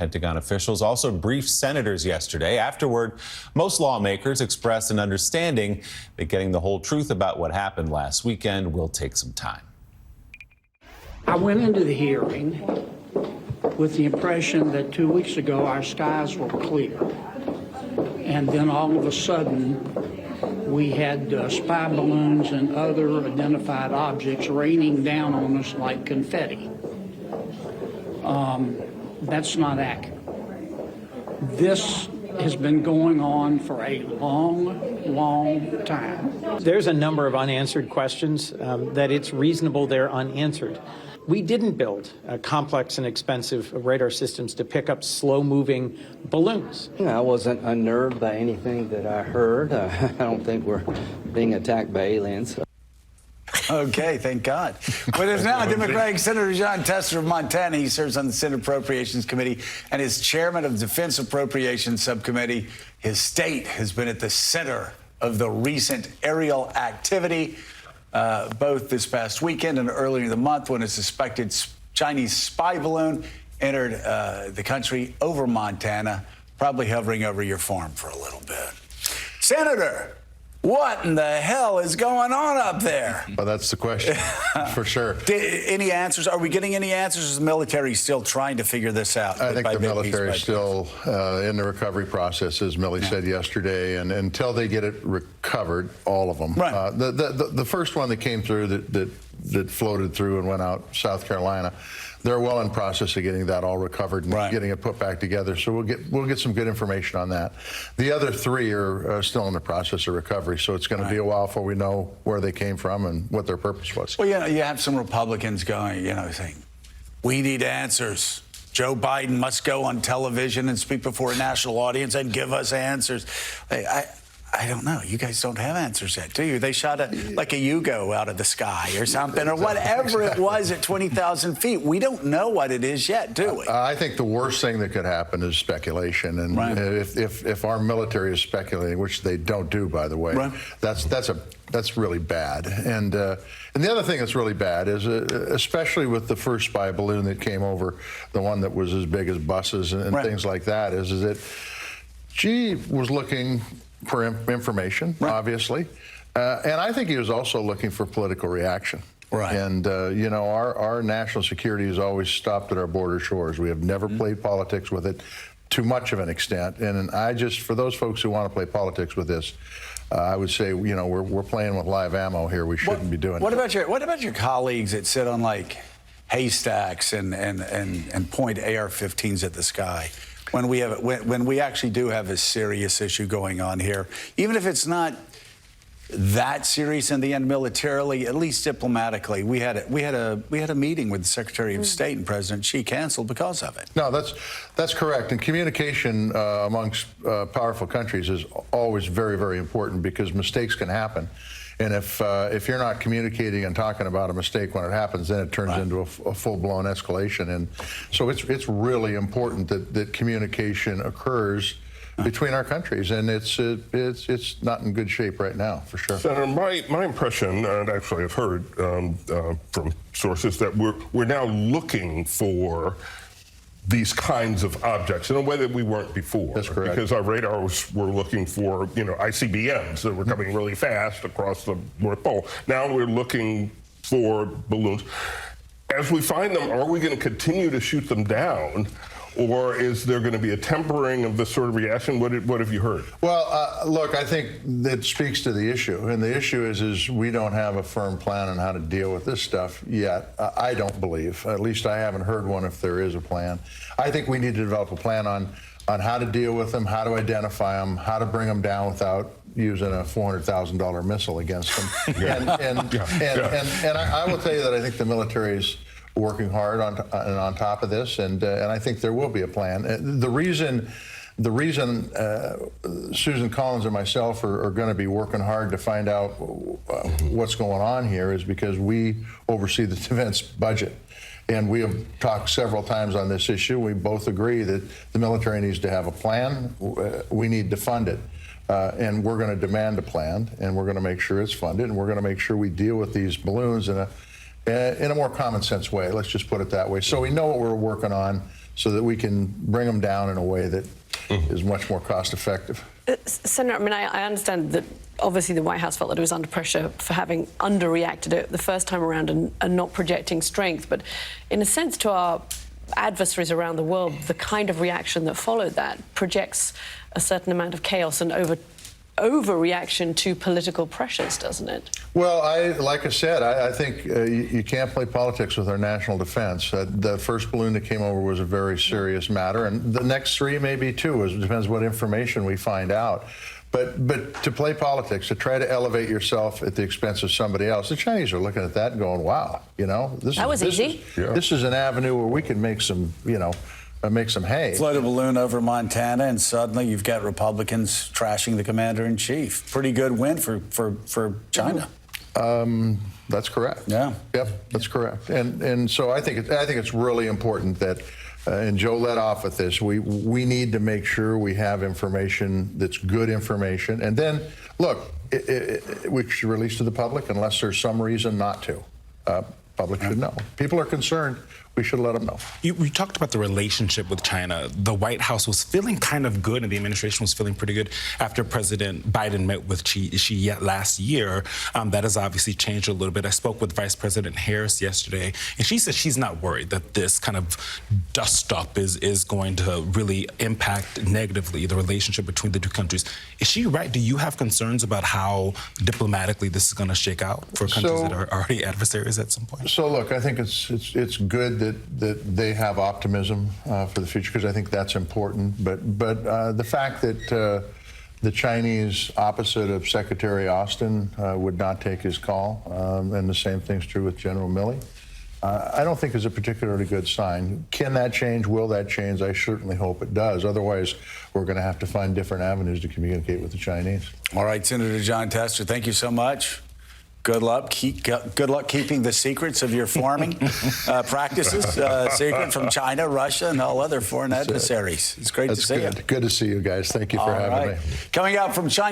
Pentagon officials also briefed senators yesterday. Afterward, most lawmakers expressed an understanding that getting the whole truth about what happened last weekend will take some time. I went into the hearing with the impression that 2 weeks ago our skies were clear. And then all of a sudden, we had spy balloons and other identified objects raining down on us like confetti. That's not accurate. This has been going on for a long time. There's a number of unanswered questions that it's reasonable they're unanswered. We didn't build complex and expensive radar systems to pick up slow-moving balloons. I wasn't unnerved by anything that I heard. I don't think we're being attacked by aliens. Okay, thank God. But it's now Democratic Senator John Tester of Montana. He serves on the Senate Appropriations Committee and is chairman of the Defense Appropriations Subcommittee. His state has been at the center of the recent aerial activity, both this past weekend and earlier in the month when a suspected Chinese spy balloon entered the country over Montana, probably hovering over your farm for a little bit. Senator, what in the hell is going on up there? Well, that's the question, for sure. Any answers? Are we getting any answers? Is the military still trying to figure this out? I think the military is still in the recovery process, as Millie said yesterday, and until they get it recovered, all of them. Right. The first one that came through that floated through and went out, South Carolina, they're well in process of getting that all recovered and getting it put back together. So we'll get some good information on that. The other three are still in the process of recovery, so it's going to be a while before we know where they came from and what their purpose was. Well, you have some Republicans going, saying, we need answers. Joe Biden must go on television and speak before a national audience and give us answers. I don't know. You guys don't have answers yet, do you? They shot like a Yugo out of the sky or something, or whatever it was at 20,000 feet. We don't know what it is yet, do we? I think the worst thing that could happen is speculation. And if our military is speculating, which they don't do, by the way, that's really bad. And the other thing that's really bad is, especially with the first spy balloon that came over, the one that was as big as buses and things like that, is that she was looking for information, obviously. And I think he was also looking for political reaction. Right. And, our national security has always stopped at our border shores. We have never played politics with it to much of an extent. And for those folks who want to play politics with this, I would say, we're playing with live ammo here. We shouldn't be doing it. What about your colleagues that sit on, like, haystacks and point AR-15s at the sky? When we actually do have a serious issue going on here, even if it's not that serious in the end militarily, at least diplomatically, we had a meeting with the Secretary of State and President Xi canceled because of it. No, that's correct. And communication amongst powerful countries is always very, very important because mistakes can happen. And if you're not communicating and talking about a mistake when it happens, then it turns into a full-blown escalation. And so it's really important that communication occurs between our countries, and it's not in good shape right now, for sure. Senator, my impression, and actually I've heard from sources, that we're now looking for these kinds of objects in a way that we weren't before. That's correct. Because our radars were looking for, ICBMs that were coming really fast across the North Pole. Now we're looking for balloons. As we find them, are we going to continue to shoot them down? Or is there going to be a tempering of this sort of reaction? What have you heard? Well, look, I think that speaks to the issue. And the issue is we don't have a firm plan on how to deal with this stuff yet. I don't believe. At least I haven't heard one if there is a plan. I think we need to develop a plan on how to deal with them, how to identify them, how to bring them down without using a $400,000 missile against them. And I will tell you that I think the military is working hard on top of this, and I think there will be a plan. The reason Susan Collins and myself are going to be working hard to find out what's going on here is because we oversee the defense budget. And we have talked several times on this issue. We both agree that the military needs to have a plan. We need to fund it. And we're going to demand a plan, and we're going to make sure it's funded, and we're going to make sure we deal with these balloons in a more common sense way. Let's just put it that way. So we know what we're working on, so that we can bring them down in a way that is much more cost effective. Senator, I mean, I understand that obviously the White House felt that it was under pressure for having underreacted it the first time around and not projecting strength. But in a sense, to our adversaries around the world, the kind of reaction that followed that projects a certain amount of chaos and overreaction to political pressures, doesn't it? Well, like I said, I think you can't play politics with our national defense. The first balloon that came over was a very serious matter, and the next three may be too. It depends what information we find out. But to play politics, to try to elevate yourself at the expense of somebody else, the Chinese are looking at that and going, "Wow, you know, this is an avenue where we can make some, you know, make some hay." Float a balloon over Montana, and suddenly you've got Republicans trashing the commander-in-chief. Pretty good win for China. That's correct. Yeah. Yep, that's correct. And so I think it's really important that, and Joe led off with this, we need to make sure we have information that's good information. And then, look, we should release to the public unless there's some reason not to. Public should know. People are concerned. We should let them know. We talked about the relationship with China. The White House was feeling kind of good, and the administration was feeling pretty good after President Biden met with Xi last year. That has obviously changed a little bit. I spoke with Vice President Harris yesterday, and she said she's not worried that this kind of dust-up is going to really impact negatively the relationship between the two countries. Is she right? Do you have concerns about how diplomatically this is going to shake out for countries that are already adversaries at some point? So, look, I think it's good that they have optimism for the future, because I think that's important. But the fact that the Chinese opposite of Secretary Austin would not take his call, and the same thing's true with General Milley, I don't think is a particularly good sign. Can that change? Will that change? I certainly hope it does. Otherwise, we're going to have to find different avenues to communicate with the Chinese. All right, Senator Jon Tester, thank you so much. Good luck. Good luck keeping the secrets of your farming practices secret from China, Russia, and all other foreign adversaries. It's great to see you. Good to see you guys. Thank you for having me. Coming out from China.